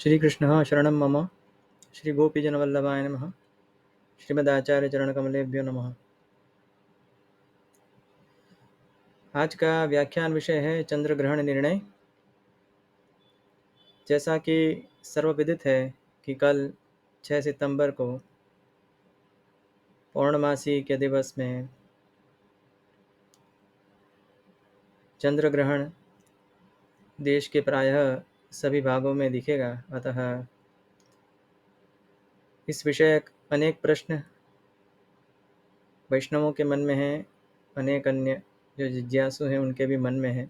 श्रीकृष्णः शरणं मम। श्रीगोपीजनवल्लभाय नमः। श्रीमदाचार्यचरणकमलेभ्यो नमः। आज का व्याख्यान विषय है चंद्र ग्रहण निर्णय। जैसा कि सर्वविदित है कि कल 6 सितंबर को पौर्णमासी के दिवस में चंद्र ग्रहण देश के प्रायः सभी भागों में दिखेगा। अतः इस विषयक अनेक प्रश्न वैष्णवों के मन में हैं, अनेक अन्य जो जिज्ञासु हैं उनके भी मन में है।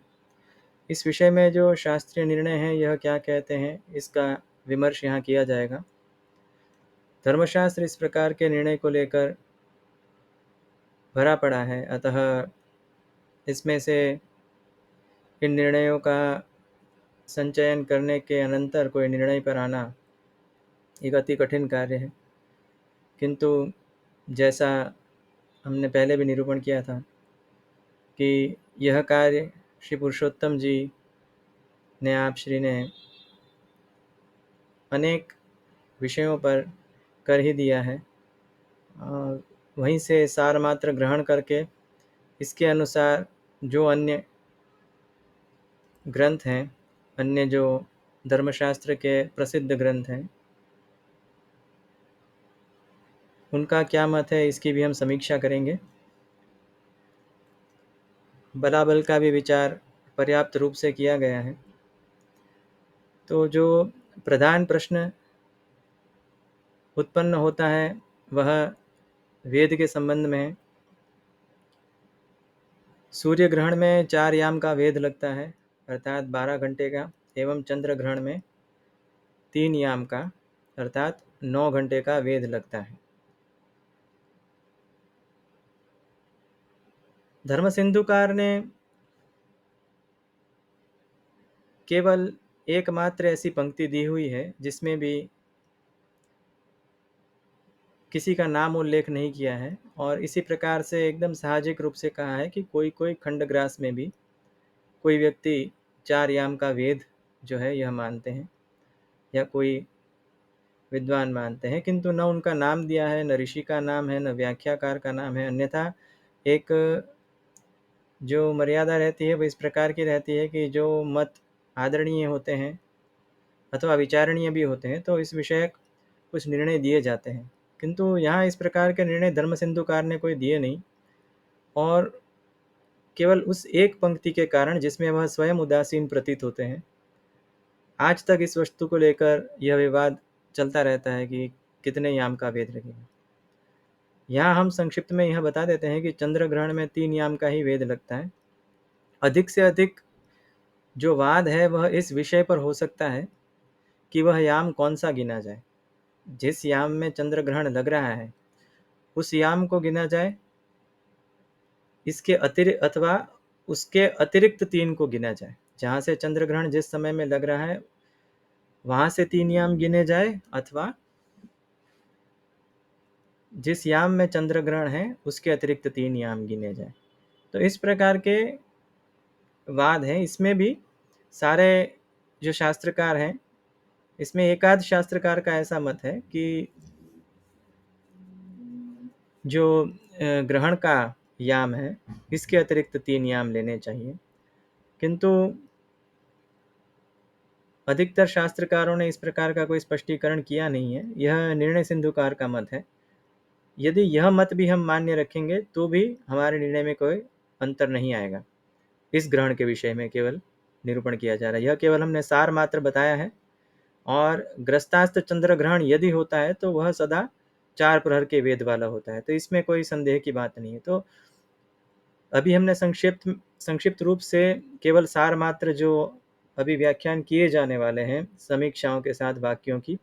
इस विषय में जो शास्त्रीय निर्णय है यह क्या कहते हैं, इसका विमर्श यहाँ किया जाएगा। धर्मशास्त्र इस प्रकार के निर्णय को लेकर भरा पड़ा है, अतः इसमें से इन निर्णयों का संचयन करने के अनंतर कोई निर्णय पर आना एक अति कठिन कार्य है। किंतु जैसा हमने पहले भी निरूपण किया था कि यह कार्य श्री पुरुषोत्तम जी ने, आप श्री ने अनेक विषयों पर कर ही दिया है। वहीं से सार मात्र ग्रहण करके इसके अनुसार जो अन्य ग्रंथ हैं, अन्य जो धर्मशास्त्र के प्रसिद्ध ग्रंथ हैं, उनका क्या मत है इसकी भी हम समीक्षा करेंगे। बलाबल का भी विचार पर्याप्त रूप से किया गया है। तो जो प्रधान प्रश्न उत्पन्न होता है वह वेद के संबंध में है। सूर्य ग्रहण में 4 याम का वेद लगता है, अर्थात 12 घंटे का, एवं चंद्र ग्रहण में 3 याम का अर्थात 9 घंटे का वेद लगता है। धर्म सिंधुकार ने केवल एकमात्र ऐसी पंक्ति दी हुई है जिसमें भी किसी का नाम उल्लेख नहीं किया है, और इसी प्रकार से एकदम साहजिक रूप से कहा है कि कोई कोई खंडग्रास में भी कोई व्यक्ति 4 याम का वेद जो है यह मानते हैं या कोई विद्वान मानते हैं, किंतु न उनका नाम दिया है, न ऋषि का नाम है, न व्याख्याकार का नाम है। अन्यथा एक जो मर्यादा रहती है वह इस प्रकार की रहती है कि जो मत आदरणीय होते हैं अथवा विचारणीय भी होते हैं तो इस विषय कुछ निर्णय दिए जाते हैं, किंतु यहाँ इस प्रकार के निर्णय धर्म सिंधुकार ने कोई दिए नहीं, और केवल उस एक पंक्ति के कारण जिसमें वह स्वयं उदासीन प्रतीत होते हैं। आज तक इस वस्तु को लेकर यह विवाद चलता रहता है कि कितने याम का वेद लगेगा। यहाँ हम संक्षिप्त में यह बता देते हैं कि चंद्र ग्रहण में 3 याम का ही वेद लगता है। अधिक से अधिक जो वाद है वह इस विषय पर हो सकता है कि वह याम कौन सा गिना जाए। जिस याम में चंद्र ग्रहण लग रहा है उस याम को गिना जाए, इसके अतिरिक्त अथवा उसके अतिरिक्त 3 को गिना जाए। जहाँ से चंद्र ग्रहण जिस समय में लग रहा है वहाँ से 3 याम गिने जाए, अथवा जिस याम में चंद्र ग्रहण है उसके अतिरिक्त 3 याम गिने जाए। तो इस प्रकार के वाद है। इसमें भी सारे जो शास्त्रकार हैं, इसमें एकाध शास्त्रकार का ऐसा मत है कि जो ग्रहण का याम है इसके अतिरिक्त 3 याम लेने चाहिए, किंतु अधिकतर शास्त्रकारों ने इस प्रकार का कोई स्पष्टीकरण किया नहीं है। यह निर्णय सिंधुकार का मत है। यदि यह मत भी हम मान्य रखेंगे तो भी हमारे निर्णय में कोई अंतर नहीं आएगा। इस ग्रहण के विषय में केवल निरूपण किया जा रहा है, यह केवल हमने सार मात्र बताया है। और ग्रस्तास्त्र चंद्र ग्रहण यदि होता है तो वह सदा 4 प्रहर के वेद वाला होता है, तो इसमें कोई संदेह की बात नहीं है। तो अभी हमने संक्षिप्त रूप से केवल सार मात्र जो अभी व्याख्यान किए जाने वाले हैं समीक्षाओं के साथ वाक्यों की,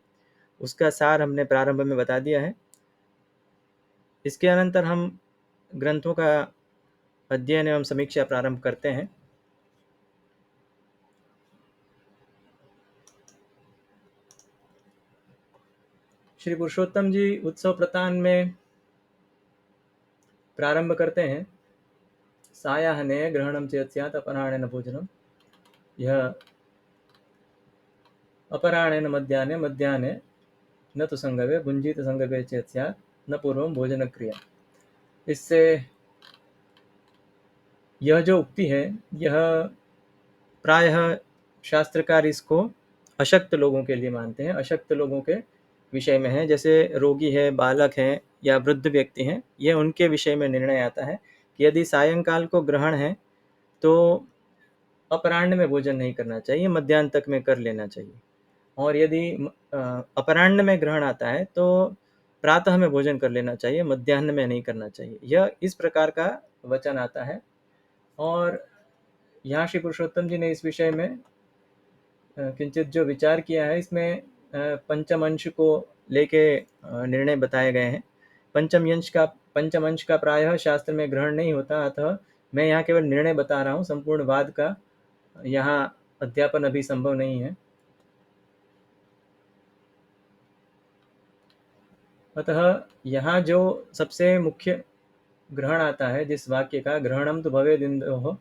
उसका सार हमने प्रारंभ में बता दिया है। इसके अनंतर हम ग्रंथों का अध्ययन एवं समीक्षा प्रारंभ करते हैं। श्री पुरुषोत्तम जी उत्सव प्रतान में प्रारंभ करते हैं। सायाहने ग्रहणम चेत स्यात् अपराह्णे न भोजनम। यह अपराह्णे न मध्याह्ने मध्याह्ने न तो संगवे भुंजित संगवे चेत स्यात् न पूर्वम भोजन क्रिया। इससे यह जो उक्ति है यह प्रायः शास्त्रकार इसको अशक्त लोगों के लिए मानते हैं, अशक्त लोगों के विषय में है, जैसे रोगी है, बालक हैं या वृद्ध व्यक्ति हैं, यह उनके विषय में निर्णय आता है कि यदि सायंकाल को ग्रहण है तो अपराह्न में भोजन नहीं करना चाहिए, मध्याह्न तक में कर लेना चाहिए। और यदि अपराह्न में ग्रहण आता है तो प्रातः में भोजन कर लेना चाहिए, मध्याह्न में नहीं करना चाहिए। यह इस प्रकार का वचन आता है। और यहाँ श्री पुरुषोत्तम जी ने इस विषय में किंचित जो विचार किया है, इसमें पंचम अंश को लेके निर्णय बताए गए हैं। पंचम अंश का प्रायः शास्त्र में ग्रहण नहीं होता, अतः मैं यहाँ केवल निर्णय बता रहा हूँ, संपूर्ण वाद का यहाँ अध्यापन अभी संभव नहीं है। अतः यहाँ जो सबसे मुख्य ग्रहण आता है जिस वाक्य का, ग्रहणम तो भवेदिन्दोः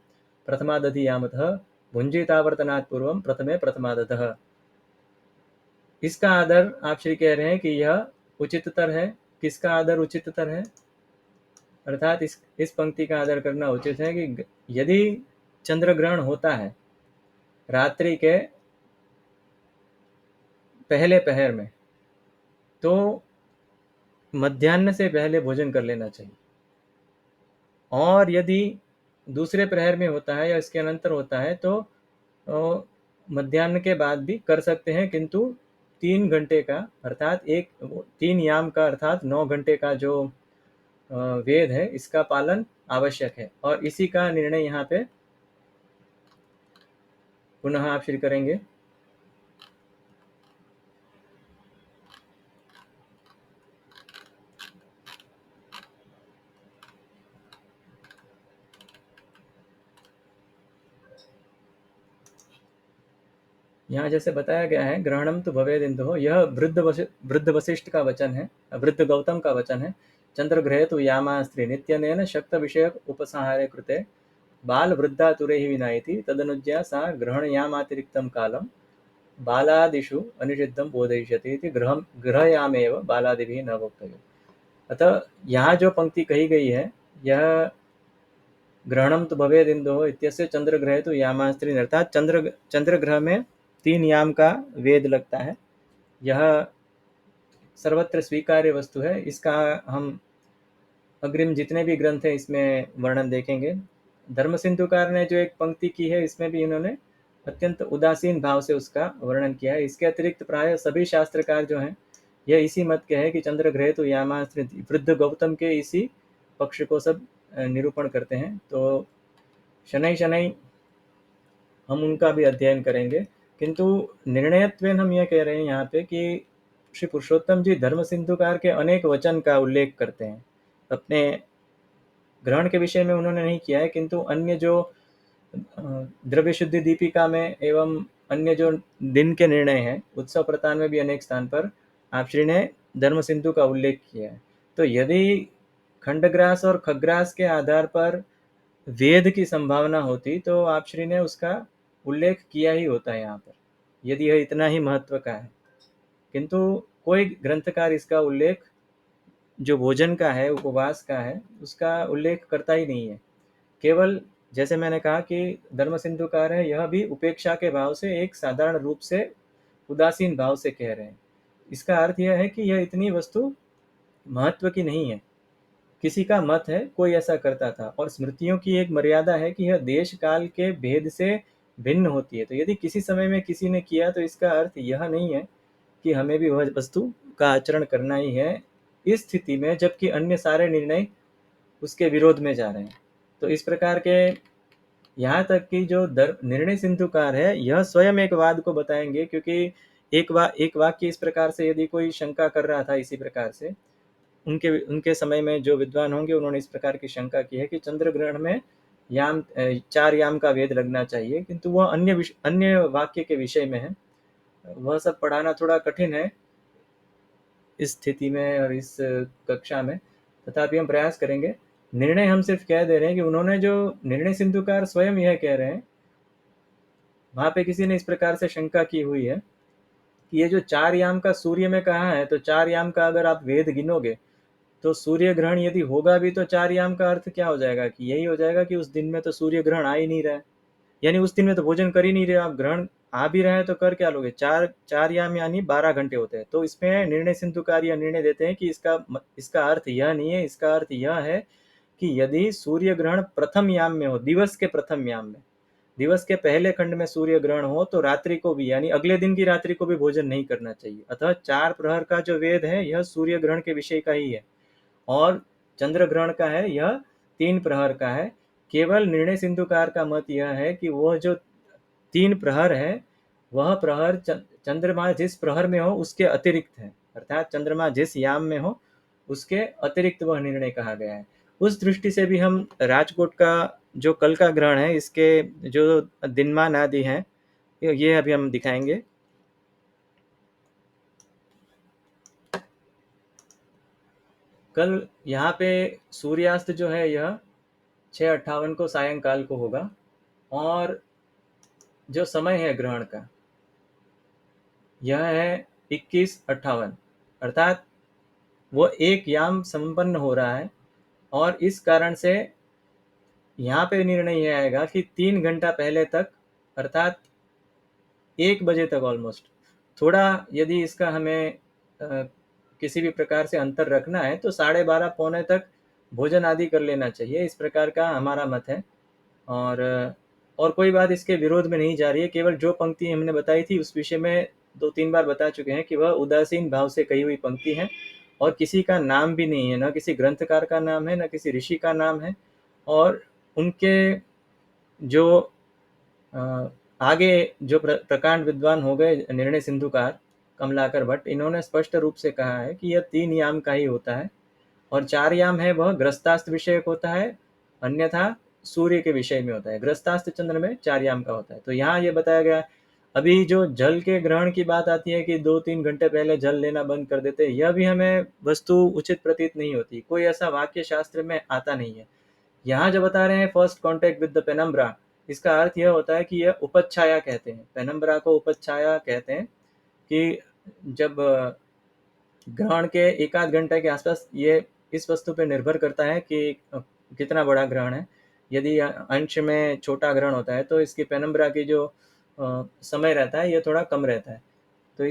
प्रथमादधियामतः भुंजितावर्तनात् पूर्वम प्रथमे प्रथमादतः, इसका आदर आप श्री कह रहे हैं कि यह उचिततर है। किसका आदर उचिततर है? अर्थात इस पंक्ति का आदर करना उचित है कि यदि चंद्र ग्रहण होता है रात्रि के पहले पहर में तो मध्याह्न से पहले भोजन कर लेना चाहिए, और यदि दूसरे प्रहर में होता है या इसके अनंतर होता है तो मध्याह्न के बाद भी कर सकते हैं, किंतु 3 घंटे का अर्थात 3 याम का अर्थात 9 घंटे का जो वेद है इसका पालन आवश्यक है। और इसी का निर्णय यहाँ पे पुनः आप श्री करेंगे। यहाँ जैसे बताया गया है, ग्रहणम तो भवेदिन्दोः, यह वृद्ध वशिष्ठ का वचन है, वृद्ध गौतम का वचन है। चंद्र ग्रहे तो यामा स्त्री नित्यनेन शक्त विषय उपसंहारे कृते बाल वृद्धा तुरे ही विनायति तदनुज्ञा सा ग्रहणयामातिरिक्तं कालम बालादिषु अनिषिद्धं बोधयिष्यति इति ग्रहयामेव बालादिभिः न वक्तव्यम्। अतः यहाँ जो पंक्ति कही गई है, यह ग्रहणम तो भवेदिन्दोः इत्यस्य चंद्र ग्रहे तो यामास्त्री, अर्थात चंद्र ग्रह में 3 याम का वेद लगता है। यह सर्वत्र स्वीकार्य वस्तु है। इसका हम अग्रिम जितने भी ग्रंथ हैं इसमें वर्णन देखेंगे। धर्म सिंधुकार ने जो एक पंक्ति की है इसमें भी इन्होंने अत्यंत उदासीन भाव से उसका वर्णन किया है। इसके अतिरिक्त प्राय सभी शास्त्रकार जो हैं यह इसी मत के हैं कि चंद्र ग्रहे तो यामास्त्री, वृद्ध गौतम के इसी पक्ष को सब निरूपण करते हैं। तो शनै शनै हम उनका भी अध्ययन करेंगे, किंतु निर्णयत्वेन हम यह कह रहे हैं यहाँ पे कि श्री पुरुषोत्तम जी धर्म सिंधुकार के अनेक वचन का उल्लेख करते हैं। अपने ग्रहण के विषय में उन्होंने नहीं किया है, किंतु अन्य जो द्रव्य शुद्धि दीपिका में एवं अन्य जो दिन के निर्णय हैं, उत्सव प्रतान में भी अनेक स्थान पर आप श्री ने धर्म सिंधु का उल्लेख किया है। तो यदि खंडग्रास और खग्रास के आधार पर वेद की संभावना होती तो आप श्री ने उसका उल्लेख किया ही होता है यहाँ पर, यदि यह इतना ही महत्व का है। किंतु कोई ग्रंथकार इसका उल्लेख जो भोजन का है, उपवास का है, उसका उल्लेख करता ही नहीं है। केवल जैसे मैंने कहा कि धर्म सिंधुकार है, यह भी उपेक्षा के भाव से एक साधारण रूप से उदासीन भाव से कह रहे हैं। इसका अर्थ यह है कि यह इतनी वस्तु महत्व की नहीं है। किसी का मत है, कोई ऐसा करता था, और स्मृतियों की एक मर्यादा है कि यह देश काल के भेद से भिन्न होती है। तो यदि किसी समय में किसी ने किया तो इसका अर्थ यह नहीं है कि हमें भी वह वस्तु का आचरण करना ही है इस स्थिति में, जबकि अन्य सारे निर्णय उसके विरोध में जा रहे हैं। तो इस प्रकार के यहाँ तक कि जो निर्णय सिंधुकार है यह स्वयं एक वाद को बताएंगे, क्योंकि एक वाक्य इस प्रकार से यदि कोई शंका कर रहा था इसी प्रकार से, उनके समय में जो विद्वान होंगे उन्होंने इस प्रकार की शंका की है कि चंद्र ग्रहण में 4 याम का वेद लगना चाहिए, किंतु वह अन्य वाक्य के विषय में है। वह सब पढ़ाना थोड़ा कठिन है इस स्थिति में और इस कक्षा में, तथापि हम प्रयास करेंगे। निर्णय हम सिर्फ कह दे रहे हैं कि उन्होंने जो निर्णय सिंधुकार स्वयं यह कह रहे हैं, वहां पे किसी ने इस प्रकार से शंका की हुई है कि ये जो 4 याम का सूर्य में कहा है, तो 4 याम का अगर आप वेद गिनोगे, तो सूर्य ग्रहण यदि होगा भी तो 4 याम का अर्थ क्या हो जाएगा कि यही हो जाएगा कि उस दिन में तो सूर्य ग्रहण आ ही नहीं रहा है। यानी उस दिन में तो भोजन कर ही नहीं रहे आप, ग्रहण आ भी रहा है तो कर क्या लोगे? 4 याम यानी 12 घंटे होते हैं। तो इसमें निर्णय सिंधुकार यह निर्णय देते हैं कि इसका अर्थ यह नहीं है, इसका अर्थ यह है कि यदि सूर्य ग्रहण प्रथम याम में हो, दिवस के प्रथम याम में, दिवस के पहले खंड में सूर्य ग्रहण हो, तो रात्रि को भी यानी अगले दिन की रात्रि को भी भोजन नहीं करना चाहिए। अतः 4 प्रहर का जो वेद है यह सूर्य ग्रहण के विषय का ही है, और चंद्र ग्रहण का है यह 3 प्रहर का है। केवल निर्णय सिंधुकार का मत यह है कि वह जो 3 प्रहर है, वह प्रहर चंद्रमा जिस प्रहर में हो उसके अतिरिक्त है, अर्थात चंद्रमा जिस याम में हो उसके अतिरिक्त वह निर्णय कहा गया है। उस दृष्टि से भी हम राजकोट का जो कल का ग्रहण है, इसके जो दिनमान आदि हैं, ये अभी हम दिखाएंगे। कल यहाँ पे सूर्यास्त जो है यह 6:58 को सायंकाल को होगा, और जो समय है ग्रहण का यह है 21:58, अर्थात वो एक याम संपन्न हो रहा है। और इस कारण से यहाँ पे निर्णय यह आएगा कि 3 घंटा पहले तक, अर्थात 1 बजे तक ऑलमोस्ट, थोड़ा यदि इसका हमें किसी भी प्रकार से अंतर रखना है तो 12:30 पौने तक भोजन आदि कर लेना चाहिए, इस प्रकार का हमारा मत है। और कोई बात इसके विरोध में नहीं जा रही है, केवल जो पंक्ति हमने बताई थी उस विषय में 2-3 बार बता चुके हैं कि वह उदासीन भाव से कही हुई पंक्ति है, और किसी का नाम भी नहीं है, न किसी ग्रंथकार का नाम है, न किसी ऋषि का नाम है। और उनके जो आगे जो प्रकांड विद्वान हो गए निर्णय सिंधुकार कमलाकर भट्ट, इन्होंने स्पष्ट रूप से कहा है कि यह 3 याम का ही होता है, और 4 याम है वह ग्रस्तास्त्र विषयक होता है, अन्यथा सूर्य के विषय में होता है। ग्रस्तास्त्र चंद्र में 4 याम का होता है। तो यहाँ ये बताया गया। अभी जो जल के ग्रहण की बात आती है कि 2-3 घंटे पहले जल लेना बंद कर देते हैं, यह भी हमें वस्तु उचित प्रतीत नहीं होती, कोई ऐसा वाक्य शास्त्र में आता नहीं है। यहाँ जो बता रहे हैं first contact with the penumbra, इसका अर्थ यह होता है कि यह उपच्छाया कहते हैं, पेनम्ब्रा को उपच्छाया कहते हैं, कि जब ग्रहण के 1-8 घंटे के आसपास, ये इस वस्तु पर निर्भर करता है कि कितना बड़ा ग्रहण है। यदि अंश में छोटा ग्रहण होता है तो इसकी पेनम्ब्रा की जो समय रहता है ये थोड़ा कम रहता है, तो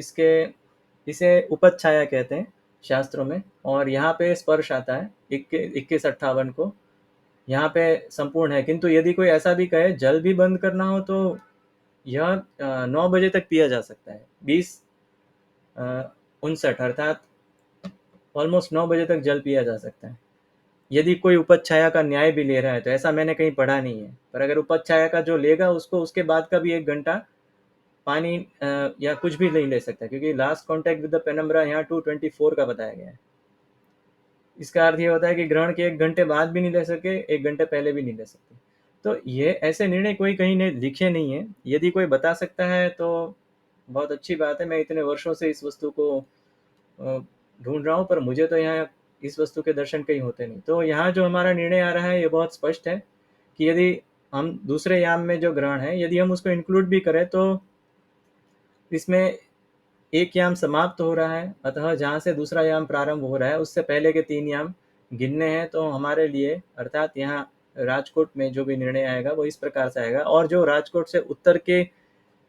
इसे उपच्छाया कहते हैं शास्त्रों में। और यहाँ पे स्पर्श आता है 21:58 को, यहाँ पे संपूर्ण है। किंतु यदि कोई ऐसा भी कहे जल भी बंद करना हो तो यह 9 बजे तक पिया जा सकता है, 20:59, अर्थात ऑलमोस्ट 9 बजे तक जल पिया जा सकता है। यदि कोई उपच्छाया का न्याय भी ले रहा है, तो ऐसा मैंने कहीं पढ़ा नहीं है, पर अगर उपच्छाया का जो लेगा उसको उसके बाद का भी 1 घंटा पानी या कुछ भी नहीं ले सकता, क्योंकि last contact with the penumbra यहाँ 2:24 का बताया गया है। इसका अर्थ ये होता है कि ग्रहण के 1 घंटे बाद भी नहीं ले सके, 1 घंटे पहले भी नहीं ले सकते। तो ये ऐसे निर्णय कोई कहीं ने लिखे नहीं है। यदि कोई बता सकता है तो बहुत अच्छी बात है। मैं इतने वर्षों से इस वस्तु को ढूंढ रहा हूँ, पर मुझे तो यहाँ इस वस्तु के दर्शन कहीं होते नहीं। तो यहाँ जो हमारा निर्णय आ रहा है ये बहुत स्पष्ट है कि यदि हम दूसरे याम में जो ग्रहण है, यदि हम उसको इंक्लूड भी करें तो इसमें एक याम समाप्त हो रहा है, अतः जहाँ से दूसरा याम प्रारंभ हो रहा है उससे पहले के 3 याम गिनने हैं। तो हमारे लिए, अर्थात यहाँ राजकोट में जो भी निर्णय आएगा वो इस प्रकार से आएगा। और जो राजकोट से उत्तर के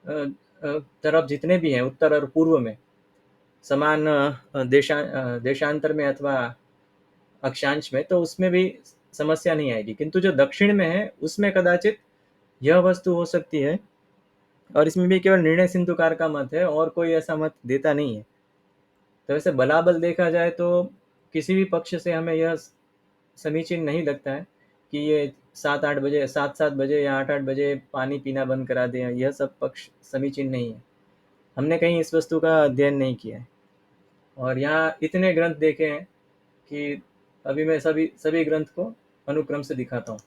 तरफ जितने भी हैं, उत्तर और पूर्व में समान देशांतर में अथवा अक्षांश में, तो उसमें भी समस्या नहीं आएगी। किंतु जो दक्षिण में है उसमें कदाचित यह वस्तु हो सकती है, और इसमें भी केवल निर्णय सिंधुकार का मत है और कोई ऐसा मत देता नहीं है। तो वैसे बलाबल देखा जाए तो किसी भी पक्ष से हमें यह समीचीन नहीं लगता है कि ये 7-8 बजे, 7-7 बजे या 8-8 बजे पानी पीना बंद करा दें, यह सब पक्ष समीचीन नहीं है। हमने कहीं इस वस्तु का अध्ययन नहीं किया है, और यहाँ इतने ग्रंथ देखे हैं कि अभी मैं सभी ग्रंथ को अनुक्रम से दिखाता हूँ।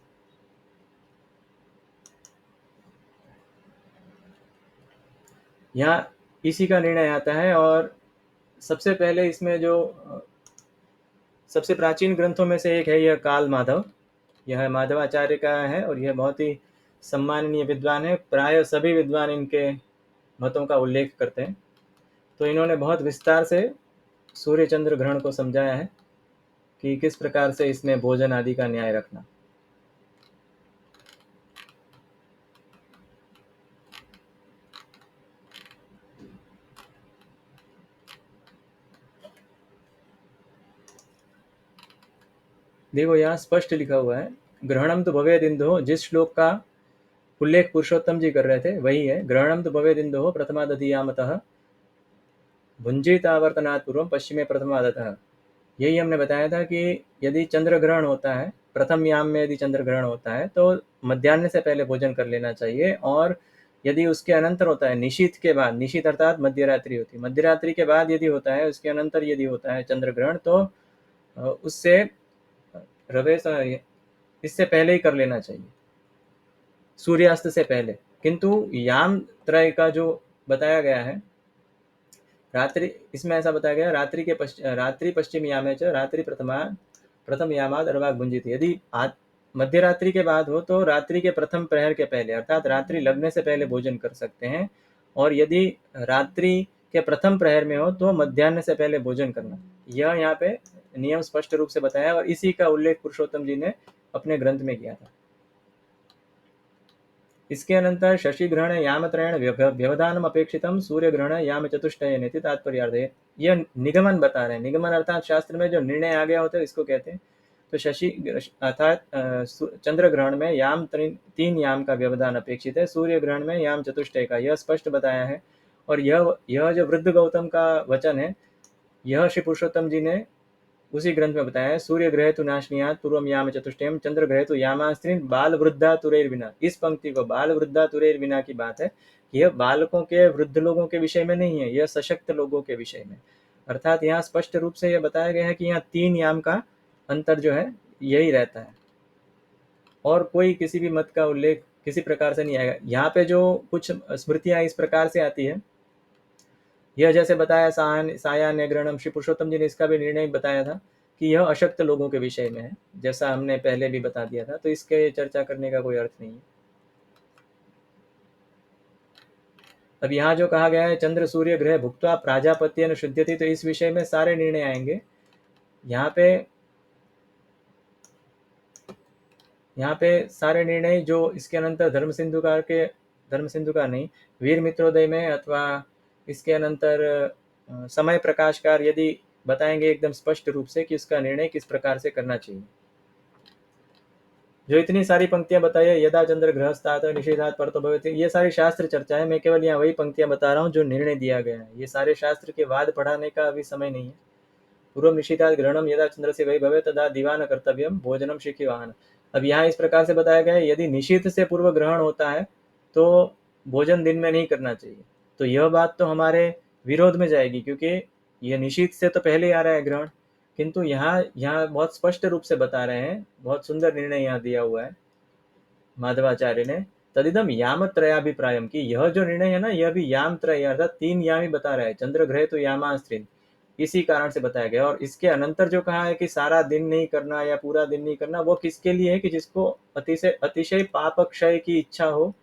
यहाँ इसी का निर्णय आता है, और सबसे पहले इसमें जो सबसे प्राचीन ग्रंथों में से एक है यह काल माधव। यह माधवाचार्य का है और यह बहुत ही सम्माननीय विद्वान है। प्राय सभी विद्वान इनके मतों का उल्लेख करते हैं। तो इन्होंने बहुत विस्तार से सूर्य चंद्र ग्रहण को समझाया है कि किस प्रकार से इसमें भोजन आदि का न्याय रखना। देखो यहाँ स्पष्ट लिखा हुआ है, ग्रहणम तो भवेद इंदो, जिस श्लोक का उल्लेख पुरुषोत्तम जी कर रहे थे वही है। ग्रहणम तो भवेद इंदो प्रथमादधियामतः भुंजितावर्तनात् पूर्व पश्चिमे प्रथमादतः। यही हमने बताया था कि यदि चंद्र ग्रहण होता है, प्रथम याम में यदि चंद्र ग्रहण होता है तो मध्याह्न से पहले भोजन कर लेना चाहिए, और यदि उसके अनंतर होता है, निशीथ के बाद, निशीथ अर्थात मध्य रात्रि होती है, मध्य रात्रि के बाद यदि होता है, उसके अनंतर यदि होता है चंद्र ग्रहण, तो उससे रवे इससे पहले ही कर लेना चाहिए, सूर्यास्त से पहले। किंतु याम त्रय का जो बताया गया है, रात्रि, इसमें ऐसा बताया गया, रात्रि पश्चिम यामे च रात्रि प्रथम यामाद अर्वाक भुंजित। यदि मध्य रात्रि के बाद हो तो रात्रि के प्रथम प्रहर के पहले, अर्थात रात्रि लगने से पहले भोजन कर सकते हैं, और यदि रात्रि के प्रथम प्रहर में हो तो मध्याह्न से पहले भोजन करना। यह यहाँ पे नियम स्पष्ट रूप से बताया, और इसी का उल्लेख पुरुषोत्तम जी ने अपने ग्रंथ में किया था। इसके अनंतर शशि ग्रहण यामत्रयण व्यवधानम अपेक्षितम सूर्य ग्रहण याम चतुष्टय नीति तात्पर्यार्थ। यह निगमन बता रहे हैं, निगमन अर्थात शास्त्र में जो निर्णय आ गया होता है इसको कहते हैं। तो शशि अर्थात चंद्र ग्रहण में याम 3 याम का व्यवधान अपेक्षित है, सूर्य ग्रहण में याम चतुष्टय का, यह स्पष्ट बताया है। और यह जो वृद्ध गौतम का वचन है, यह श्री पुरुषोत्तम जी ने उसी ग्रंथ में बताया है। सूर्य ग्रह तु नाशनियात पूर्वम याम चतुष्टयम चंद्र ग्रह तु यामास्त्रीन बाल वृद्धा तुरैर विना। इस पंक्ति को बाल वृद्धा तुरैर विना की बात है, यह बालकों के, वृद्ध लोगों के विषय में नहीं है, यह सशक्त लोगों के विषय में। अर्थात यहाँ स्पष्ट रूप से यह बताया गया है कि यहाँ 3 याम का अंतर जो है यही रहता है, और कोई किसी भी मत का उल्लेख किसी प्रकार से नहीं आएगा। यहाँ पे जो कुछ स्मृतियां इस प्रकार से आती है, यह जैसे बताया सायान्य ग्रहणम, श्री पुरुषोत्तम जी ने इसका भी निर्णय बताया था कि यह अशक्त लोगों के विषय में है, जैसा हमने पहले भी बता दिया था, तो इसके चर्चा करने का कोई अर्थ नहीं है। अब यहाँ जो कहा गया है चंद्र सूर्य ग्रह भुक्त्वा प्राजापत्येन शुद्ध्यति, तो इस विषय में सारे निर्णय आएंगे। यहाँ पे सारे निर्णय जो इसके अनंतर धर्म सिंधुकार नहीं, वीर मित्रोदय में, अथवा इसके अनंतर समय प्रकाशकार यदि बताएंगे एकदम स्पष्ट रूप से कि उसका निर्णय किस प्रकार से करना चाहिए। जो इतनी सारी पंक्तियां बताई है, यदा चंद्र ग्रहस्थात निषेधात परतो भवेति, ये सारी शास्त्र चर्चा है। मैं केवल यहाँ वही पंक्तियां बता रहा हूँ जो निर्णय दिया गया है, ये सारे शास्त्र के वाद पढ़ाने का अभी समय नहीं है। पूर्व निषेधात ग्रहणम यदा चंद्र से वही भवे तदा दीवान कर्तव्यम भोजनम शिखी वाहन। अब यहाँ इस प्रकार से बताया गया है, यदि निषिद्ध से पूर्व ग्रहण होता है तो भोजन दिन में नहीं करना चाहिए। तो यह बात तो हमारे विरोध में जाएगी, क्योंकि यह निषिद्ध से तो पहले ही आ रहा है ग्रहण, किंतु यहाँ बहुत स्पष्ट रूप से बता रहे हैं, बहुत सुंदर निर्णय यहाँ दिया हुआ है माधवाचार्य ने, तदिदम याम त्रयाभिप्रायम, की यह जो निर्णय है ना, यह भी याम त्रय अर्थात 3 याम ही बता रहा है। चंद्र ग्रह तो यामास्त्रीन, इसी कारण से बताया गया। और इसके अनंतर जो कहा है कि सारा दिन नहीं करना या पूरा दिन नहीं करना, वो किसके लिए है कि जिसको अतिशय पाप क्षय की इच्छा हो।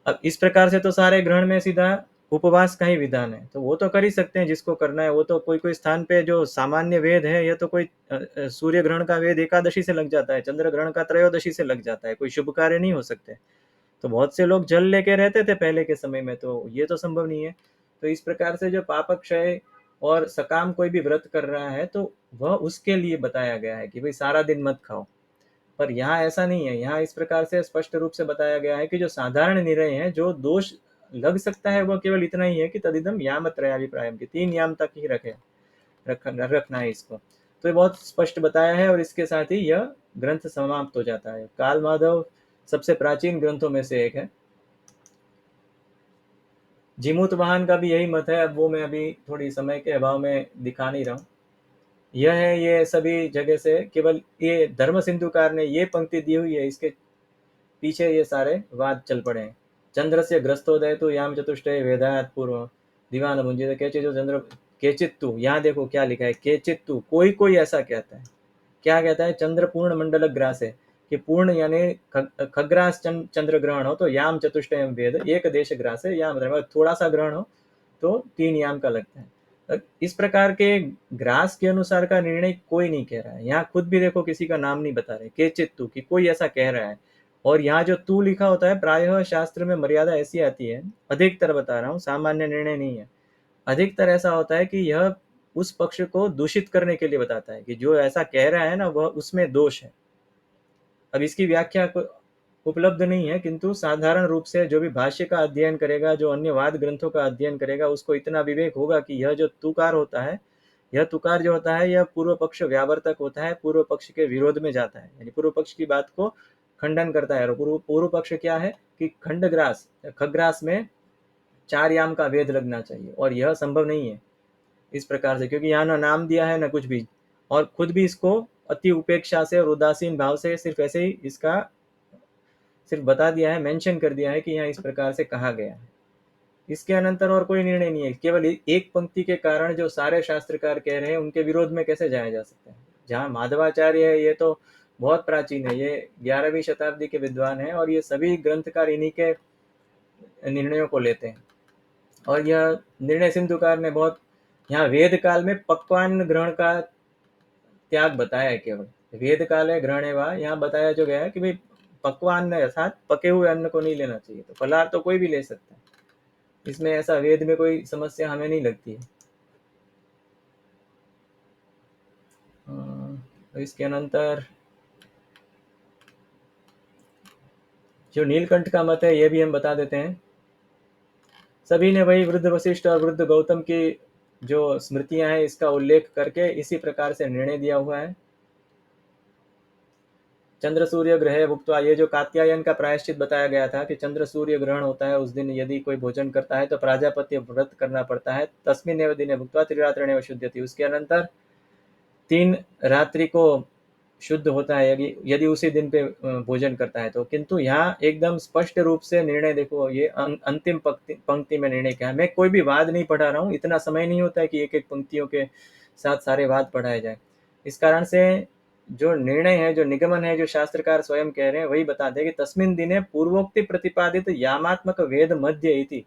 अब इस प्रकार से तो सारे ग्रहण में सीधा उपवास का ही विधान है, तो वो तो कर ही सकते हैं जिसको करना है। वो तो कोई कोई स्थान पे जो सामान्य वेद है, यह तो कोई सूर्य ग्रहण का वेद एकादशी से लग जाता है, चंद्र ग्रहण का त्रयोदशी से लग जाता है, कोई शुभ कार्य नहीं हो सकते। तो बहुत से लोग जल लेके रहते थे पहले के समय में, तो ये तो संभव नहीं है। तो इस प्रकार से जो पाप क्षय और सकाम कोई भी व्रत कर रहा है, तो वह उसके लिए बताया गया है कि भाई सारा दिन मत खाओ। पर यहाँ ऐसा नहीं है, यहाँ इस प्रकार से स्पष्ट रूप से बताया गया है कि जो साधारण निर्णय है, जो दोष लग सकता है, वह केवल इतना ही है कि तदिदम याम त्रयाभिप्रायम, की 3 याम तक ही रखना है इसको। तो ये बहुत स्पष्ट बताया है, और इसके साथ ही यह ग्रंथ समाप्त हो जाता है। काल माधव सबसे प्राचीन ग्रंथों में से एक है। जीमूत वाहन का भी यही मत है, अब वो मैं अभी थोड़ी समय के अभाव में दिखा नहीं रहा हूँ। यह है, ये सभी जगह से केवल ये धर्म सिंधुकार ने ये पंक्ति दी हुई है, इसके पीछे ये सारे वाद चल पड़े हैं। चंद्र से ग्रस्तोदय तो याम चतुष्टय वेदात पूर्व दीवान भुंजित केचित जो चंद्र केचित तू, यहाँ देखो क्या लिखा है, केचित तू, कोई कोई ऐसा कहता है। क्या कहता है, चंद्र पूर्ण मंडल ग्रास है, कि पूर्ण यानी खग्रास चंद्र ग्रहण हो तो याम चतुष्टय वेद, एक देश ग्रास है, याम मतलब थोड़ा सा ग्रहण हो तो 3 याम का लगता है। इस प्रकार के ग्रास के अनुसार का निर्णय कोई नहीं कह रहा है। यहाँ खुद भी देखो किसी का नाम नहीं बता रहे, केचित तू, कि कोई ऐसा कह रहा है। और यहाँ जो तू लिखा होता है, प्रायः शास्त्र में मर्यादा ऐसी आती है, अधिकतर बता रहा हूँ, सामान्य निर्णय नहीं है, अधिकतर ऐसा होता है कि यह उस पक्ष को दूषित करने के लिए बताता है कि जो ऐसा कह रहा है ना, वह उसमें दोष है। अब इसकी व्याख्या उपलब्ध नहीं है, किंतु साधारण रूप से जो भी भाष्य का अध्ययन करेगा, जो अन्य वाद ग्रंथों का अध्ययन करेगा, उसको इतना विवेक होगा कि यह जो तुकार होता है, यह तुकार जो होता है, यह पूर्व पक्ष व्यावर्तक होता है, पूर्व पक्ष के विरोध में जाता है, यानी पूर्व पक्ष की बात को खंडन करता है। और पूर्व पक्ष क्या है कि खंडग्रास, खग्रास में 4 याम का वेद लगना चाहिए, और यह संभव नहीं है इस प्रकार से, क्योंकि यहाँ ना नाम दिया है ना कुछ भी, और खुद भी इसको अति उपेक्षा से और उदासीन भाव से सिर्फ ऐसे ही इसका सिर्फ बता दिया है, मेंशन कर दिया है कि यहाँ इस प्रकार से कहा गया है। इसके अनंतर और कोई निर्णय नहीं है। केवल एक पंक्ति के कारण जो सारे शास्त्रकार कह रहे हैं, उनके विरोध में कैसे जाया जा सकता है। जहाँ माधवाचार्य है, ये तो बहुत प्राचीन है, ये 11वीं शताब्दी के विद्वान है, और ये सभी ग्रंथकार इन्हीं के निर्णयों को लेते हैं। और यह निर्णय सिंधुकार ने बहुत यहाँ वेद काल में पक्वान्न ग्रहण का त्याग बताया है। केवल वेद काल है ग्रहण वा, यहाँ बताया जो गया है कि भाई पक्वान्न अर्थात पके हुए अन्न को नहीं लेना चाहिए। तो फलाहार तो कोई भी ले सकता है, इसमें ऐसा वेद में कोई समस्या हमें नहीं लगती है। इसके अनंतर जो नीलकंठ का मत है, ये भी हम बता देते हैं। सभी ने वही वृद्ध वशिष्ठ और वृद्ध गौतम की जो स्मृतियां हैं, इसका उल्लेख करके इसी प्रकार से निर्णय दिया हुआ है। चंद्र सूर्य ग्रह भुक्त्वा, ये जो कात्यायन का प्रायश्चित बताया गया था कि चंद्र सूर्य ग्रहण होता है, उस दिन यदि कोई भोजन करता है तो प्राजापत्य व्रत करना पड़ता है। तस्मिन्नेव दिने भुक्त्वा त्रिरात्रणेव शुध्यति, उसके अनंतर 3 रात्रि को शुद्ध होता है यदि उसी दिन पे भोजन करता है तो। किंतु यहाँ एकदम स्पष्ट रूप से निर्णय देखो, ये अंतिम पंक्ति में निर्णय क्या है। मैं कोई भी वाद नहीं पढ़ा रहा हूँ, इतना समय नहीं होता है कि एक एक पंक्तियों के साथ सारे वाद पढ़ाए जाए। इस कारण से जो निर्णय है, जो निगमन है, जो शास्त्रकार स्वयं कह रहे हैं, वही बताते हैं कि तस्मिन दिने पूर्वोक्ति प्रतिपादित यामात्मक वेद मध्य इति,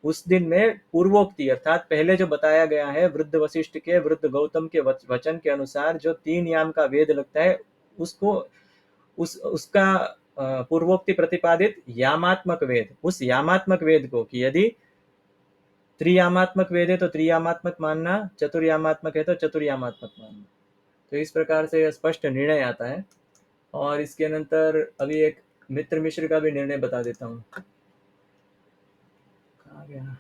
उस दिन में पूर्वोक्ति अर्थात पहले जो बताया गया है वृद्ध वशिष्ठ के, वृद्ध गौतम के वचन के अनुसार जो 3 याम का वेद लगता है, उसको उसका पूर्वोक्ति प्रतिपादित यामात्मक वेद, उस यामात्मक वेद को, कि यदि त्रियामात्मक वेद है तो त्रियामात्मक मानना, चतुर्यामात्मक है तो चतुर्यामात्मक मानना। तो इस प्रकार से स्पष्ट निर्णय आता है। और इसके अनंतर अभी एक मित्र मिश्र का भी निर्णय बता देता हूँ। कहाँ गया?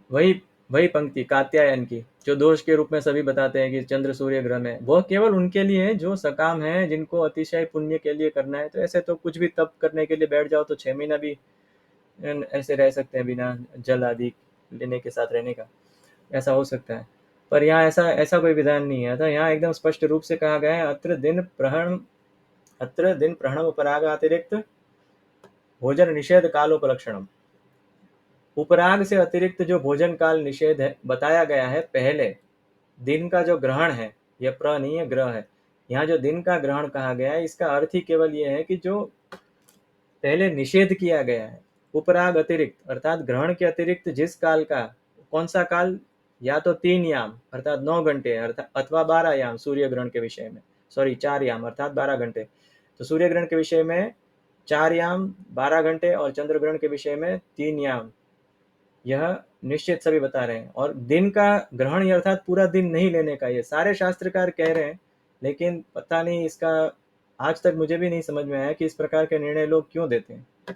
वही पंक्ति कात्यायन की, जो दोष के रूप में सभी बताते हैं कि चंद्र सूर्य ग्रह में, वह केवल उनके लिए है जो सकाम है, जिनको अतिशय पुण्य के लिए करना है। तो ऐसे तो कुछ भी तप करने के लिए बैठ जाओ तो 6 महीना भी ऐसे रह सकते हैं बिना जल आदि लेने के साथ रहने का, ऐसा हो सकता है। पर यहाँ ऐसा ऐसा कोई विधान नहीं है था। यहाँ एकदम स्पष्ट रूप से कहा गया है, अत्र दिन प्रहणम उपराग अतिरिक्त भोजन निषेध कालोपलक्षणम। उपराग से अतिरिक्त जो भोजन काल निषेध है बताया गया है, पहले दिन का जो ग्रहण है, यह प्र नहीं है, ग्रह है। यहाँ जो दिन का ग्रहण कहा गया है, इसका अर्थ ही केवल यह है कि जो पहले निषेध किया गया है, उपराग अतिरिक्त अर्थात ग्रहण के अतिरिक्त जिस काल का, कौन सा काल, या तो 3 याम अर्थात 9 घंटे अर्थात, अथवा 12 याम सूर्य ग्रहण के विषय में, 4 याम अर्थात 12 घंटे। तो सूर्य ग्रहण के विषय में 4 याम 12 घंटे, और चंद्र ग्रहण के विषय में 3 याम, यह निश्चित सभी बता रहे हैं। और दिन का ग्रहण अर्थात पूरा दिन नहीं लेने का, ये सारे शास्त्रकार कह रहे हैं। लेकिन पता नहीं, इसका आज तक मुझे भी नहीं समझ में आया कि इस प्रकार के निर्णय लोग क्यों देते हैं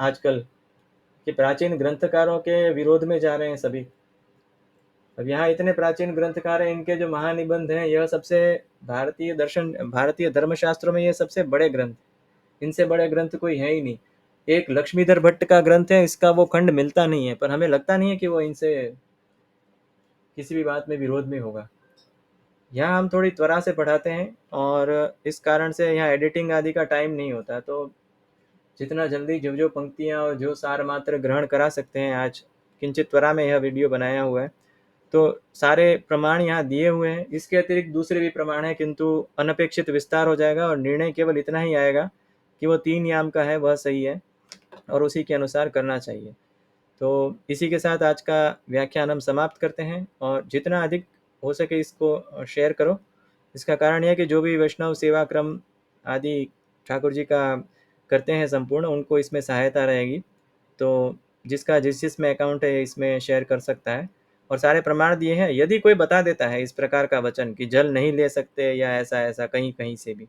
आजकल, कि प्राचीन ग्रंथकारों के विरोध में जा रहे हैं सभी। अब यहाँ इतने प्राचीन ग्रंथकार हैं, इनके जो महानिबंध हैं, यह सबसे भारतीय दर्शन, भारतीय धर्मशास्त्रों में ये सबसे बड़े ग्रंथ, इनसे बड़े ग्रंथ कोई है ही नहीं। एक लक्ष्मीधर भट्ट का ग्रंथ है, इसका वो खंड मिलता नहीं है, पर हमें लगता नहीं है कि वो इनसे किसी भी बात में विरोध में होगा। यहाँ हम थोड़ी त्वरा से पढ़ाते हैं, और इस कारण से यहाँ एडिटिंग आदि का टाइम नहीं होता, तो जितना जल्दी जो जो पंक्तियाँ और जो सार मात्र ग्रहण करा सकते हैं, आज किंचित त्वरा में यह वीडियो बनाया हुआ है। तो सारे प्रमाण यहाँ दिए हुए हैं, इसके अतिरिक्त दूसरे भी प्रमाण हैं, किंतु अनपेक्षित विस्तार हो जाएगा, और निर्णय केवल इतना ही आएगा कि वो 3 याम का है, वह सही है। और उसी के अनुसार करना चाहिए। तो इसी के साथ आज का व्याख्यान हम समाप्त करते हैं, और जितना अधिक हो सके इसको शेयर करो। इसका कारण यह है कि जो भी वैष्णव सेवा क्रम आदि ठाकुर जी का करते हैं संपूर्ण, उनको इसमें सहायता रहेगी। तो जिसका जिसमें अकाउंट है इसमें शेयर कर सकता है, और सारे प्रमाण दिए हैं। यदि कोई बता देता है इस प्रकार का वचन कि जल नहीं ले सकते या ऐसा ऐसा कहीं कहीं से भी,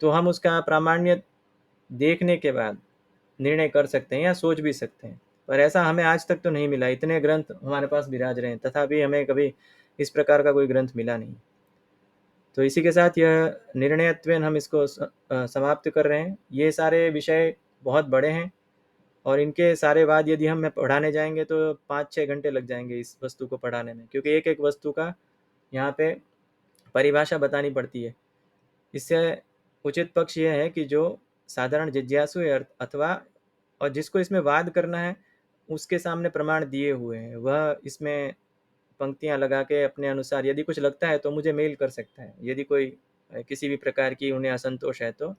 तो हम उसका प्रामाण्य देखने के बाद निर्णय कर सकते हैं या सोच भी सकते हैं। पर ऐसा हमें आज तक तो नहीं मिला। इतने ग्रंथ हमारे पास विराज रहे हैं, तथापि हमें कभी इस प्रकार का कोई ग्रंथ मिला नहीं। तो इसी के साथ यह निर्णयत्वेन हम इसको समाप्त कर रहे हैं। ये सारे विषय बहुत बड़े हैं, और इनके सारे वाद यदि हम पढ़ाने जाएंगे तो 5-6 घंटे लग जाएंगे इस वस्तु को पढ़ाने में, क्योंकि एक एक वस्तु का यहाँ पे परिभाषा बतानी पड़ती है। इससे उचित पक्ष यह है कि जो साधारण जिज्ञासु है अथवा और जिसको इसमें वाद करना है, उसके सामने प्रमाण दिए हुए हैं, वह इसमें पंक्तियां लगा के अपने अनुसार यदि कुछ लगता है तो मुझे मेल कर सकता है। यदि कोई किसी भी प्रकार की उन्हें असंतोष है तो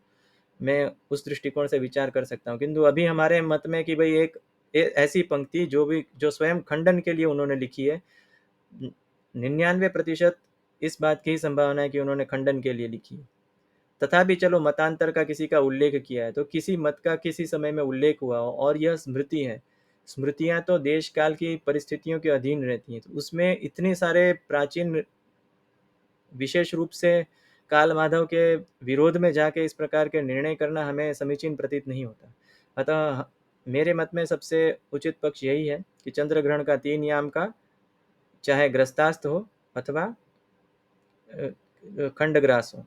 मैं उस दृष्टिकोण से विचार कर सकता हूँ। किंतु अभी हमारे मत में कि भाई एक ऐसी पंक्ति जो स्वयं खंडन के लिए उन्होंने लिखी है, 99% इस बात की ही संभावना है कि उन्होंने खंडन के लिए लिखी है। तथापि चलो मतांतर का किसी का उल्लेख किया है तो किसी मत का किसी समय में उल्लेख हुआ हो, और यह स्मृति है। स्मृतियां तो देश काल की परिस्थितियों के अधीन रहती हैं, तो उसमें इतने सारे प्राचीन विशेष रूप से काल माधव के विरोध में जाके इस प्रकार के निर्णय करना हमें समीचीन प्रतीत नहीं होता। अतः मेरे मत में सबसे उचित पक्ष यही है कि चंद्र ग्रहण का 3 याम का, चाहे ग्रस्तास्थ हो अथवा खंडग्रास हो,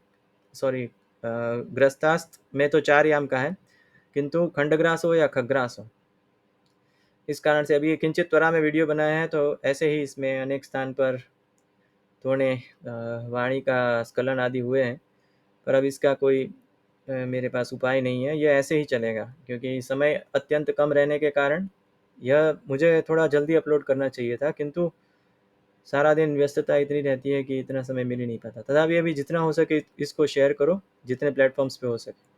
सॉरी, ग्रस्तास्थ में तो 4 याम का है, किंतु खंडग्रास हो या खग्रास हो। इस कारण से अभी किंचित त्वरा में वीडियो बनाया है, तो ऐसे ही इसमें अनेक स्थान पर थोड़े वाणी का स्खलन आदि हुए हैं, पर अब इसका कोई मेरे पास उपाय नहीं है। यह ऐसे ही चलेगा, क्योंकि समय अत्यंत कम रहने के कारण यह मुझे थोड़ा जल्दी अपलोड करना चाहिए था, किंतु सारा दिन व्यस्तता इतनी रहती है कि इतना समय मिल ही नहीं पाता। तथापि अभी जितना हो सके इसको शेयर करो, जितने प्लेटफॉर्म्स पे हो सके।